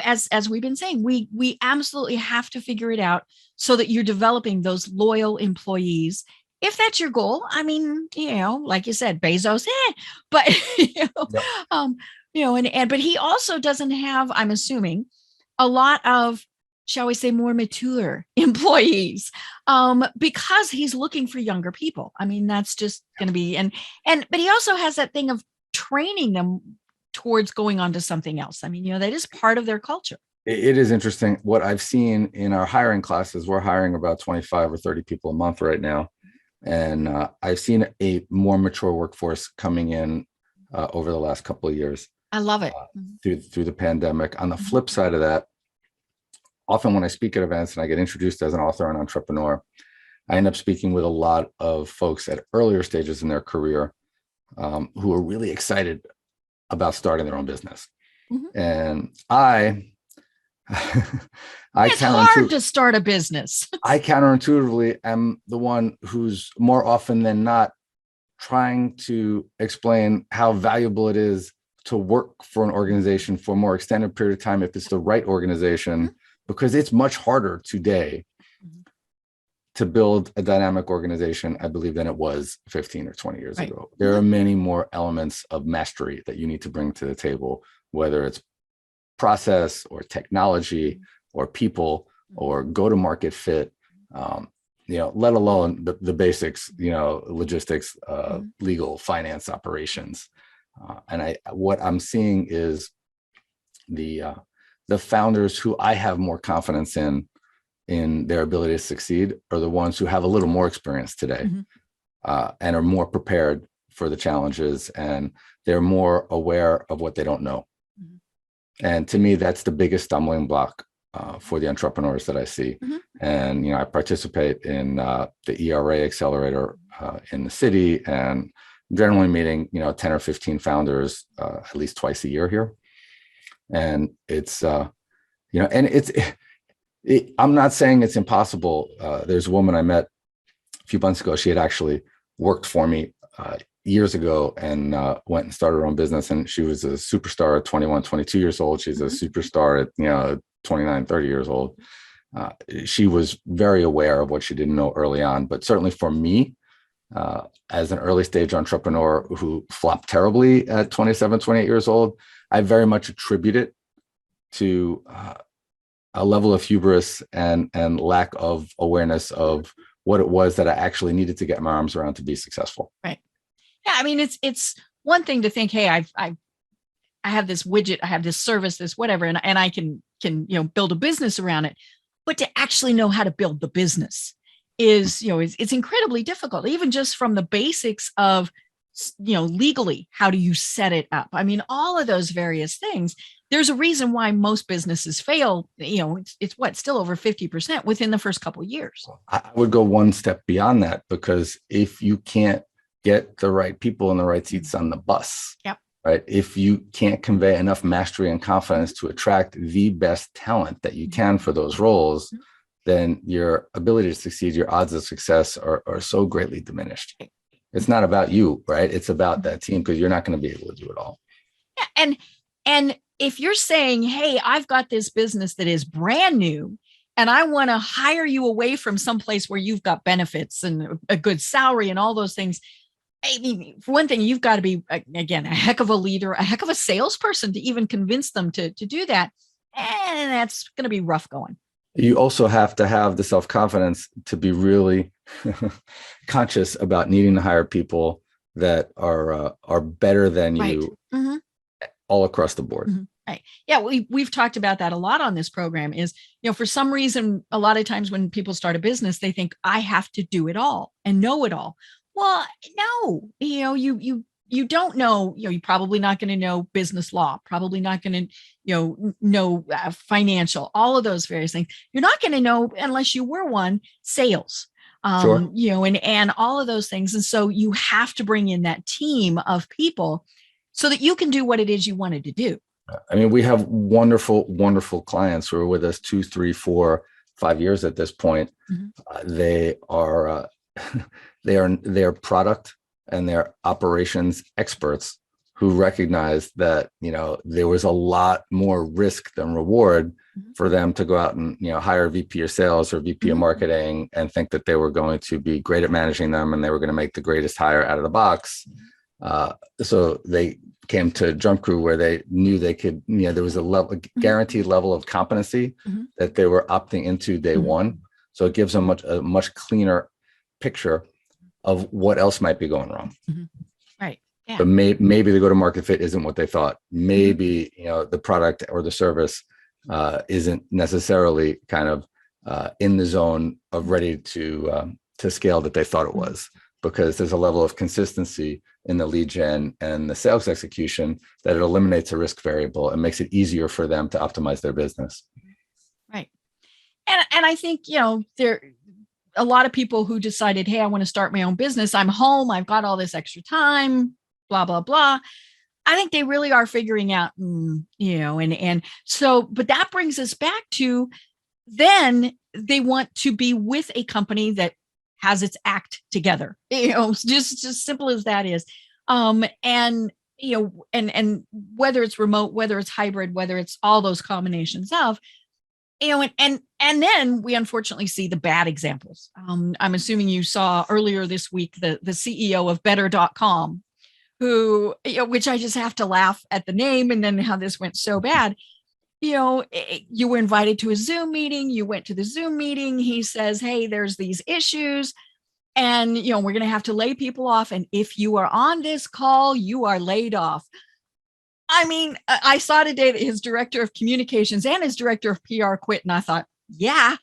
as we've been saying, we absolutely have to figure it out so that you're developing those loyal employees. If that's your goal, like you said, Bezos, but, but he also doesn't have, I'm assuming, a lot of, shall we say, more mature employees, because he's looking for younger people. That's just going to be, but he also has that thing of training them towards going on to something else. That is part of their culture. It is interesting what I've seen in our hiring classes. We're hiring about 25 or 30 people a month right now. And I've seen a more mature workforce coming in over the last couple of years. I love it. Through the pandemic. On the flip side of that, often when I speak at events and I get introduced as an author and entrepreneur, I end up speaking with a lot of folks at earlier stages in their career who are really excited about starting their own business. And it's hard to start a business. I counterintuitively am the one who's more often than not trying to explain how valuable it is to work for an organization for a more extended period of time if it's the right organization, because it's much harder today to build a dynamic organization, I believe, than it was 15 or 20 years ago. There are many more elements of mastery that you need to bring to the table, whether it's process or technology or people or go-to-market fit, let alone the basics, logistics, legal, finance, operations. And what I'm seeing is the founders who I have more confidence in their ability to succeed are the ones who have a little more experience today and are more prepared for the challenges, and they're more aware of what they don't know. And to me, that's the biggest stumbling block for the entrepreneurs that I see. And, I participate in the ERA Accelerator in the city, and generally meeting, 10 or 15 founders at least twice a year here. And it's, and I'm not saying it's impossible. There's a woman I met a few months ago. She had actually worked for me years ago and went and started her own business. And she was a superstar at 21, 22 years old. She's a superstar at, 29, 30 years old. She was very aware of what she didn't know early on. But certainly for me, as an early stage entrepreneur who flopped terribly at 27, 28 years old, I very much attribute it to a level of hubris and lack of awareness of what it was that I actually needed to get my arms around to be successful. Right. Yeah. I mean, it's one thing to think, hey, I have this widget, I have this service, this whatever, and I can build a business around it. But to actually know how to build the business is, it's incredibly difficult, even just from the basics of, legally, how do you set it up? I mean, all of those various things. There's a reason why most businesses fail. It's still over 50% within the first couple of years. I would go one step beyond that, because if you can't get the right people in the right seats on the bus, yep. Right? If you can't convey enough mastery and confidence to attract the best talent that you can for those roles, then your ability to succeed, your odds of success are so greatly diminished. It's not about you, right? It's about that team, because you're not going to be able to do it all. Yeah, and if you're saying, hey, I've got this business that is brand new, and I want to hire you away from someplace where you've got benefits and a good salary and all those things. I mean, for one thing, you've got to be, again, a heck of a leader, a heck of a salesperson to even convince them to do that. And that's going to be rough going. You also have to have the self-confidence to be really conscious about needing to hire people that are better than you, mm-hmm. all across the board. Mm-hmm. Right. Yeah. We've talked about that a lot on this program is, for some reason, a lot of times when people start a business, they think I have to do it all and know it all. Well, no, you don't know, you're probably not going to know business law, probably not going to, know financial, all of those various things. You're not going to know, unless you were one, sales, sure. And all of those things. And so you have to bring in that team of people so that you can do what it is you wanted to do. I mean, we have wonderful, wonderful clients who are with us 2, 3, 4, 5 years at this point. Mm-hmm. They are their product and their operations experts who recognize that, there was a lot more risk than reward mm-hmm. for them to go out and, hire a VP of sales or VP mm-hmm. of marketing and think that they were going to be great at managing them and they were going to make the greatest hire out of the box. So they came to JumpCrew where they knew they could, there was a guaranteed level of competency mm-hmm. that they were opting into day mm-hmm. one. So it gives them a much cleaner picture of what else might be going wrong. Mm-hmm. Right. Yeah. But maybe the go-to-market fit isn't what they thought. Maybe, mm-hmm. The product or the service isn't necessarily kind of in the zone of ready to scale that they thought it was, because there's a level of consistency in the lead gen and the sales execution that it eliminates a risk variable and makes it easier for them to optimize their business. Right. And I think, there a lot of people who decided, hey, I want to start my own business. I'm home. I've got all this extra time, blah, blah, blah. I think they really are figuring out, and so, but that brings us back to then they want to be with a company that has its act together, just simple as that is. And whether it's remote, whether it's hybrid, whether it's all those combinations of, and then we unfortunately see the bad examples. I'm assuming you saw earlier this week, the CEO of better.com, who, which I just have to laugh at the name and then how this went so bad. You were invited to a Zoom meeting. You went to the Zoom meeting. He says, hey, there's these issues and, we're going to have to lay people off. And if you are on this call, you are laid off. I mean, I saw today that his director of communications and his director of PR quit. And I thought, yeah.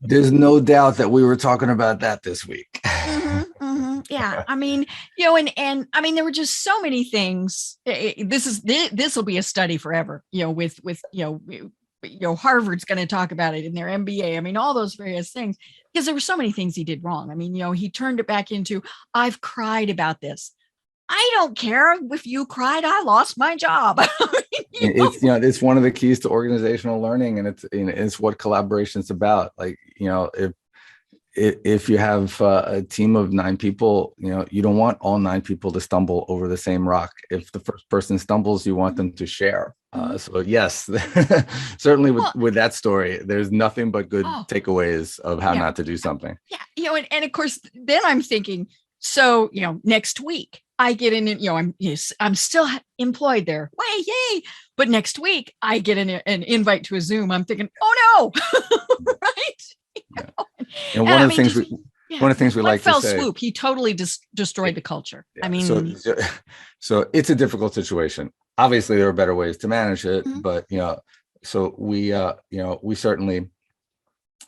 There's no doubt that we were talking about that this week. Mm-hmm, mm-hmm. Yeah. I mean, and I mean, there were just so many things. This will be a study forever, with Harvard's going to talk about it in their MBA. I mean, all those various things, because there were so many things he did wrong. I mean, he turned it back into, I've cried about this. I don't care if you cried, I lost my job. It's one of the keys to organizational learning, and it's what collaboration is about. Like, if if you have a team of 9 people, you don't want all 9 people to stumble over the same rock. If the first person stumbles, you want them to share. So yes, certainly Well, with that story, there's nothing but good takeaways of how yeah. not to do something. Yeah. And of course, then I'm thinking, so, next week I get in, I'm still employed there. Way, yay. But next week I get an invite to a Zoom. I'm thinking, oh no. Right. Yeah. And one of the things we like to say, swoop, he totally destroyed the culture. Yeah. I mean, so it's a difficult situation. Obviously, there are better ways to manage it, but so we certainly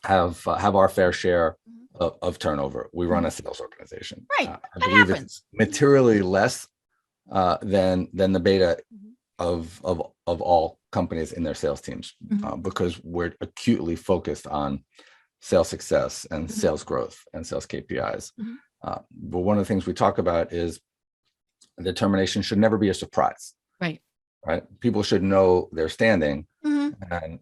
have our fair share of turnover. We run a sales organization. Right. I believe it's materially less than the beta of all companies in their sales teams, because we're acutely focused on sales success and sales growth and sales KPIs. But one of the things we talk about is the termination should never be a surprise. Right. People should know their standing. And,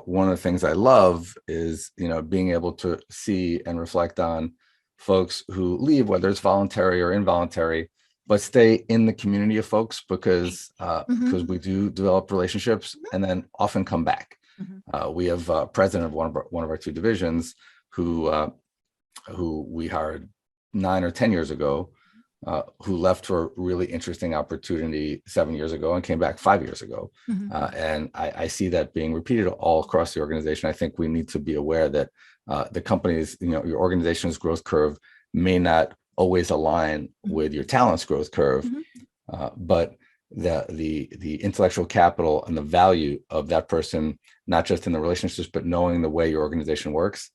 one of the things I love is, being able to see and reflect on folks who leave, whether it's voluntary or involuntary, but stay in the community of folks because we do develop relationships and then often come back. We have a president of one of our 2 divisions who we hired 9 or 10 years ago, who left for a really interesting opportunity 7 years ago and came back 5 years ago. And I see that being repeated all across the organization. I think we need to be aware that the company's, your organization's growth curve may not always align with your talent's growth curve, but the intellectual capital and the value of that person, not just in the relationships, but knowing the way your organization works,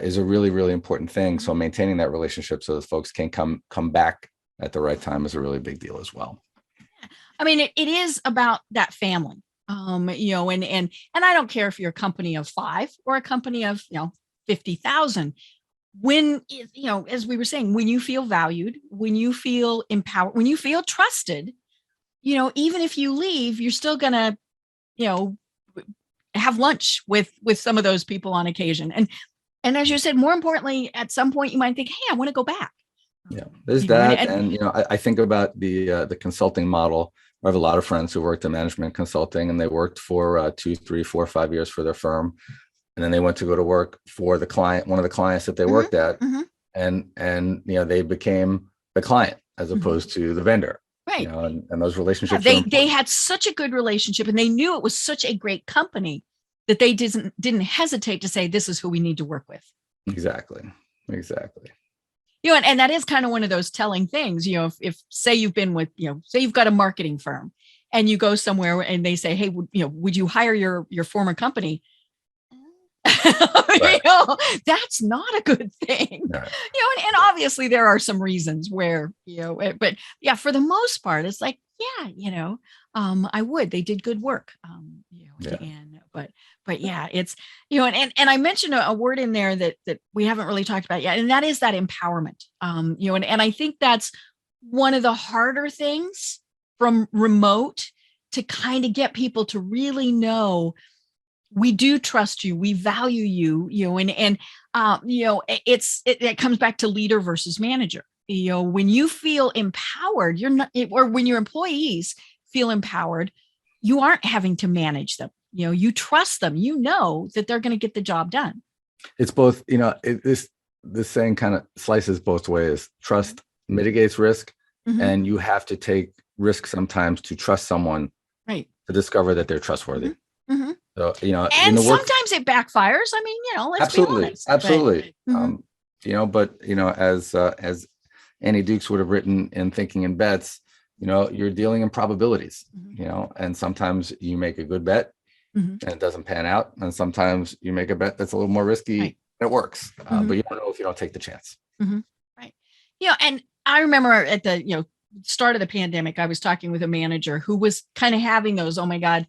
is a really, really important thing. So maintaining that relationship so that folks can come back at the right time is a really big deal as well. I mean, it is about that family, and I don't care if you're a company of 5 or a company of, 50,000. When, as we were saying, when you feel valued, when you feel empowered, when you feel trusted, even if you leave, you're still going to, have lunch with some of those people on occasion. And as you said, more importantly, at some point you might think, hey, I want to go back. Yeah, there's that. And I think about the consulting model. I have a lot of friends who worked in management consulting, and they worked for 2, 3, 4, 5 years for their firm. And then they went to go to work for the client, one of the clients that they worked at. And they became the client as opposed to the vendor. Right. And those relationships. They had such a good relationship, and they knew it was such a great company that they didn't hesitate to say, this is who we need to work with. Exactly. And that is kind of one of those telling things, if say you've been with, say you've got a marketing firm and you go somewhere and they say, hey, would you hire your former company? Right. That's not a good thing. Right. And obviously there are some reasons where, but yeah, for the most part, it's like, yeah, I would, they did good work. But yeah, it's, and I mentioned a word in there that we haven't really talked about yet, and that is that empowerment. And I think that's one of the harder things from remote to kind of get people to really know, we do trust you, we value you, it comes back to leader versus manager. When you feel empowered, or when your employees feel empowered, you aren't having to manage them. You trust them, that they're going to get the job done. It's both, this saying kind of slices both ways. Trust mitigates risk, and you have to take risk sometimes to trust someone, right, to discover that they're trustworthy. So, and sometimes it backfires. I mean, let's be honest. Absolutely. But as Annie Dukes would have written in Thinking in Bets, you're dealing in probabilities, and sometimes you make a good bet and it doesn't pan out. And sometimes you make a bet that's a little more risky, right, and it works, but you don't know if you don't take the chance. Right. And I remember at the, start of the pandemic, I was talking with a manager who was kind of having those, oh my God,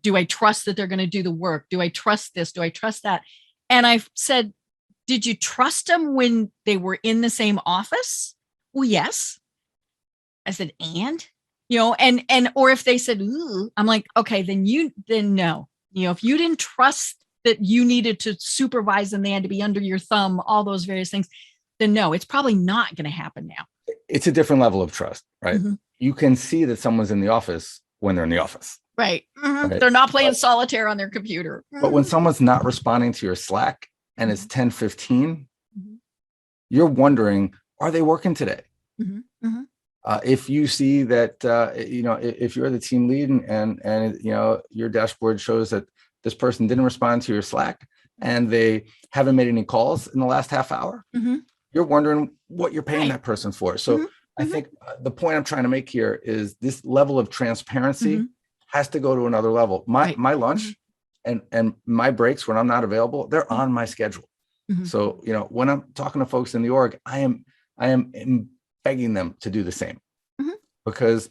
do I trust that they're going to do the work? Do I trust this? Do I trust that? And I said, did you trust them when they were in the same office? Well, yes. I said, and or if they said, ooh, I'm like, okay, then no. If you didn't trust that you needed to supervise and they had to be under your thumb, all those various things, then no, it's probably not going to happen now. It's a different level of trust, right? Mm-hmm. You can see that someone's in the office when they're in the office. Right. Mm-hmm. Right. They're not playing solitaire on their computer. But when someone's not responding to your Slack and it's 10:15, you're wondering, are they working today? Mm-hmm. Mm-hmm. If you see that, if you're the team lead and your dashboard shows that this person didn't respond to your Slack and they haven't made any calls in the last half hour, you're wondering what you're paying that person for. So I think the point I'm trying to make here is this level of transparency has to go to another level. My lunch and my breaks when I'm not available, they're on my schedule. So, when I'm talking to folks in the org, I am begging them to do the same because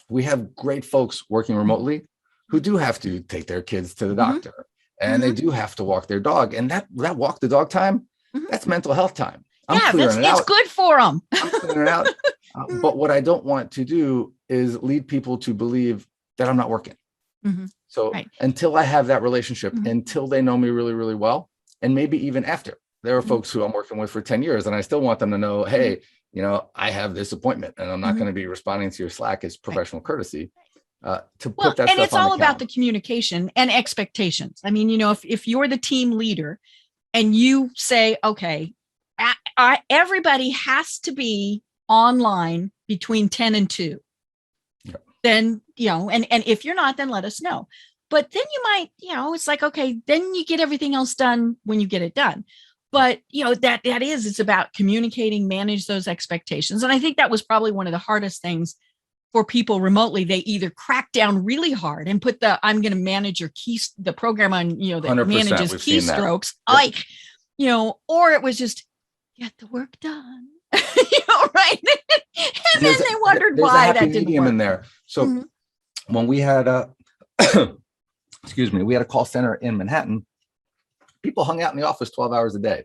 we have great folks working remotely who do have to take their kids to the doctor and they do have to walk their dog. And that walk the dog time, that's mental health time. It's good for them. I'm clearing it out. But what I don't want to do is lead people to believe that I'm not working. So until I have that relationship, until they know me really, really well, and maybe even after, there are folks who I'm working with for 10 years and I still want them to know, hey, I have this appointment and I'm not going to be responding to your Slack as professional courtity. To put that and stuff it's on all the about calendar. the communication and expectations. I mean, if you're the team leader and you say, okay, everybody has to be online between 10 and 2, then, and if you're not, then let us know. But then you might, it's like, okay, then you get everything else done when you get it done. But, it's about communicating, manage those expectations. And I think that was probably one of the hardest things for people remotely. They either crack down really hard and put I'm going to manage the program on, that manages keystrokes, or it was just get the work done, right? And then they wondered why that didn't work. In there. So when we had we had a call center in Manhattan, people hung out in the office 12 hours a day.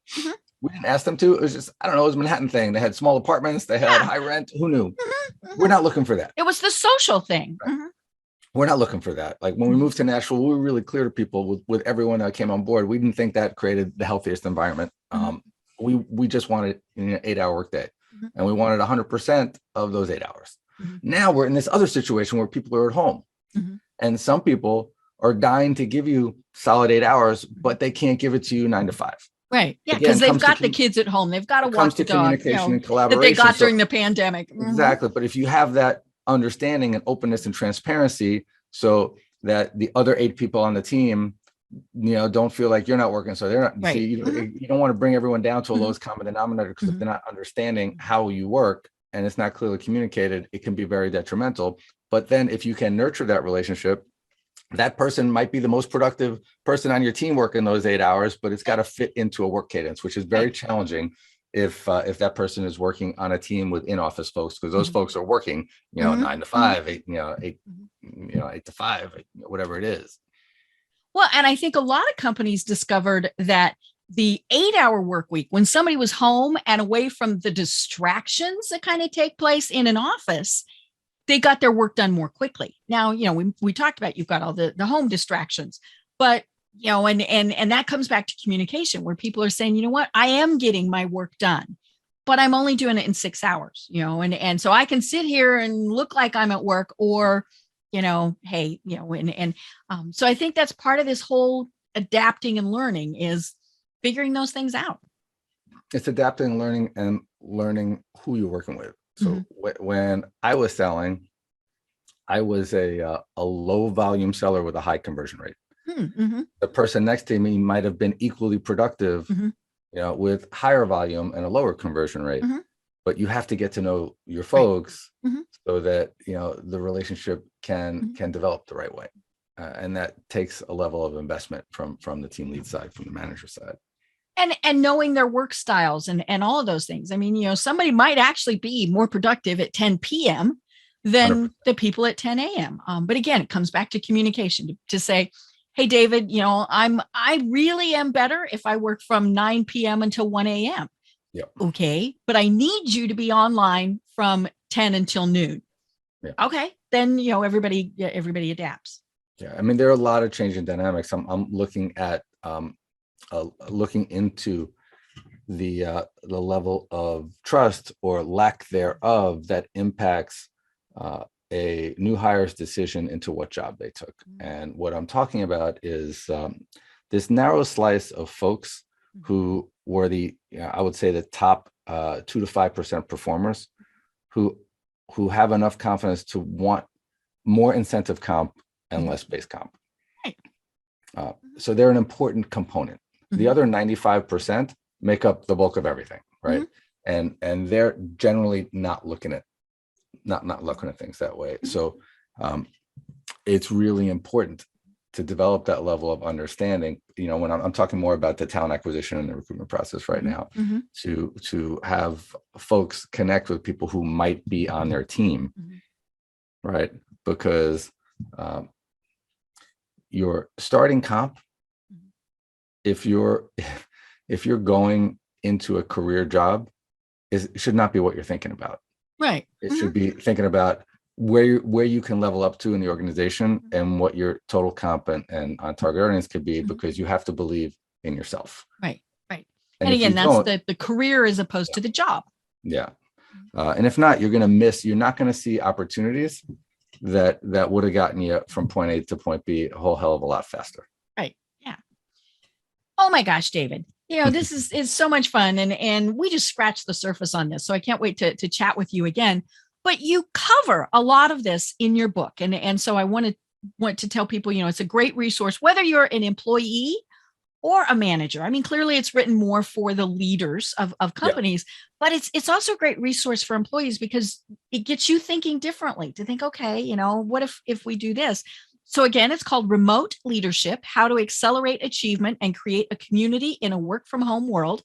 We didn't ask them to. It was just, I don't know, it was a Manhattan thing. They had small apartments. They had high rent. Who knew? We're not looking for that. It was the social thing. Right. We're not looking for that. Like when we moved to Nashville, we were really clear to people with everyone that came on board. We didn't think that created the healthiest environment. We just wanted an 8-hour workday and we wanted 100% of those 8 hours. Now we're in this other situation where people are at home and some people are dying to give you solid 8 hours, but they can't give it to you 9 to 5. Right. Yeah. Because they've got the kids at home. They've got to walk the dog. Communication and collaboration that they got during the pandemic. Exactly. But if you have that understanding and openness and transparency so that the other 8 people on the team, don't feel like you're not working. So they're not, right. You don't want to bring everyone down to a lowest common denominator because if they're not understanding how you work and it's not clearly communicated, it can be very detrimental. But then if you can nurture that relationship, that person might be the most productive person on your team working those 8 hours, but it's got to fit into a work cadence, which is very challenging if that person is working on a team with in-office folks, because those folks are working, 9 to 5, 8 to 5, whatever it is. Well, and I think a lot of companies discovered that the 8-hour work week, when somebody was home and away from the distractions that kind of take place in an office, they got their work done more quickly. Now, we talked about, you've got all the home distractions, but, and that comes back to communication where people are saying, you know what, I am getting my work done, but I'm only doing it in 6 hours, and so I can sit here and look like I'm at work or, hey, so I think that's part of this whole adapting and learning is figuring those things out. It's adapting, learning, and learning who you're working with. So when I was selling, I was a low volume seller with a high conversion rate. The person next to me might have been equally productive, with higher volume and a lower conversion rate. But you have to get to know your folks so that the relationship can develop the right way, and that takes a level of investment from the team lead side, from the manager side. And knowing their work styles and all of those things. I mean, somebody might actually be more productive at 10 p.m. than 100%. The people at 10 a.m. But again, it comes back to communication to say, hey, David, I really am better if I work from 9 p.m. until 1 a.m. Yep. Okay. But I need you to be online from 10 until noon. Yeah. Okay. Then, everybody adapts. Yeah. I mean, there are a lot of changing dynamics. I'm looking at looking into the level of trust or lack thereof that impacts a new hire's decision into what job they took. And what I'm talking about is this narrow slice of folks who were I would say the top 2 to 5% performers who have enough confidence to want more incentive comp and less base comp. Right. So they're an important component. The other 95% make up the bulk of everything, right? And they're generally not looking at things that way. So it's really important to develop that level of understanding. When I'm talking more about the talent acquisition and the recruitment process right now, to have folks connect with people who might be on their team, right? Because your starting comp, if you're going into a career job, should not be what you're thinking about. Right. It should be thinking about where you can level up to in the organization and what your total comp and on target earnings could be, because you have to believe in yourself. Right. Right. And again, that's the career as opposed to the job. Yeah. And if not, you're not going to see opportunities that would have gotten you from point A to point B a whole hell of a lot faster. Right. Yeah. Oh my gosh, David. This is so much fun, and we just scratched the surface on this. So I can't wait to chat with you again. But you cover a lot of this in your book. And so I want to tell people, it's a great resource, whether you're an employee or a manager. I mean, clearly it's written more for the leaders of companies, but it's also a great resource for employees because it gets you thinking differently to think, okay, what if we do this? So again, it's called Remote Leadership, How to Accelerate Achievement and Create a Community in a Work from Home World.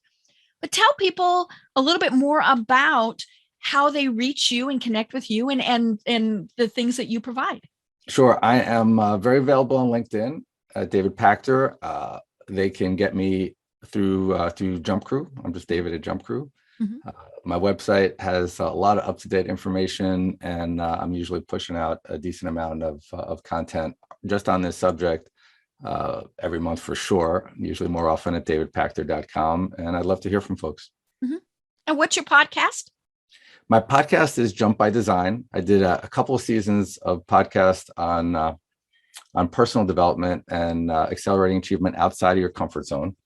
But tell people a little bit more about how they reach you and connect with you and the things that you provide. Sure. I am very available on LinkedIn, David Pachter. They can get me through JumpCrew. I'm just David at JumpCrew. My website has a lot of up-to-date information, and I'm usually pushing out a decent amount of content just on this subject every month for sure, usually more often at davidpachter.com. And I'd love to hear from folks. And what's your podcast? My podcast is Jump by Design. I did a couple of seasons of podcast on personal development and accelerating achievement outside of your comfort zone.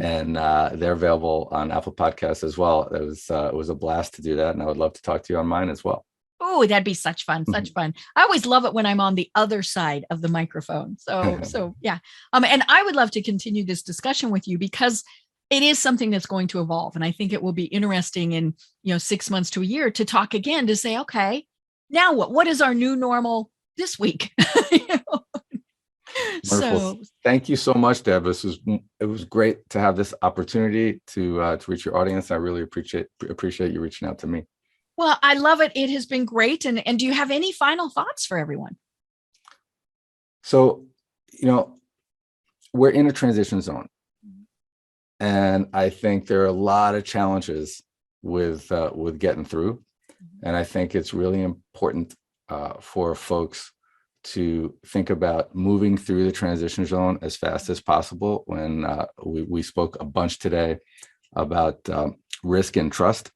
And they're available on Apple Podcasts as well. It was a blast to do that, and I would love to talk to you on mine as well. Oh, that'd be such fun, such fun. I always love it when I'm on the other side of the microphone. So yeah. And I would love to continue this discussion with you because it is something that's going to evolve. And I think it will be interesting in, 6 months to a year to talk again, to say, okay, now what is our new normal this week? So thank you so much, Deb. It was great to have this opportunity to reach your audience. I really appreciate you reaching out to me. Well, I love it. It has been great. And do you have any final thoughts for everyone? So, we're in a transition zone. And I think there are a lot of challenges with getting through. And I think it's really important for folks to think about moving through the transition zone as fast as possible. When we spoke a bunch today about risk and trust.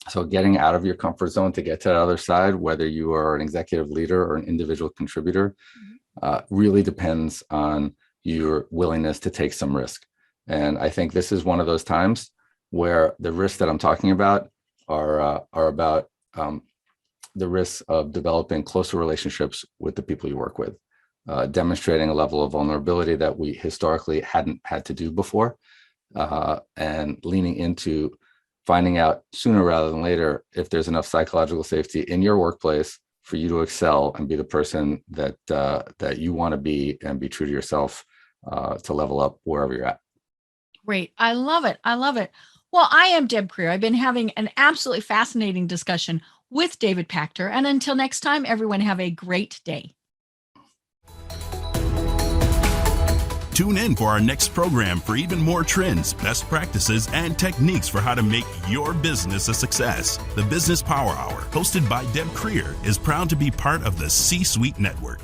So getting out of your comfort zone to get to the other side, whether you are an executive leader or an individual contributor, really depends on your willingness to take some risk. And I think this is one of those times where the risks that I'm talking about are about the risks of developing closer relationships with the people you work with, demonstrating a level of vulnerability that we historically hadn't had to do before, and leaning into finding out sooner rather than later if there's enough psychological safety in your workplace for you to excel and be the person that you want to be and be true to yourself to level up wherever you're at. Great. I love it. I love it. Well, I am Deb Creer. I've been having an absolutely fascinating discussion with David Pachter. And until next time, everyone have a great day. Tune in for our next program for even more trends, best practices, and techniques for how to make your business a success. The Business Power Hour, hosted by Deb Creer, is proud to be part of the C-Suite Network.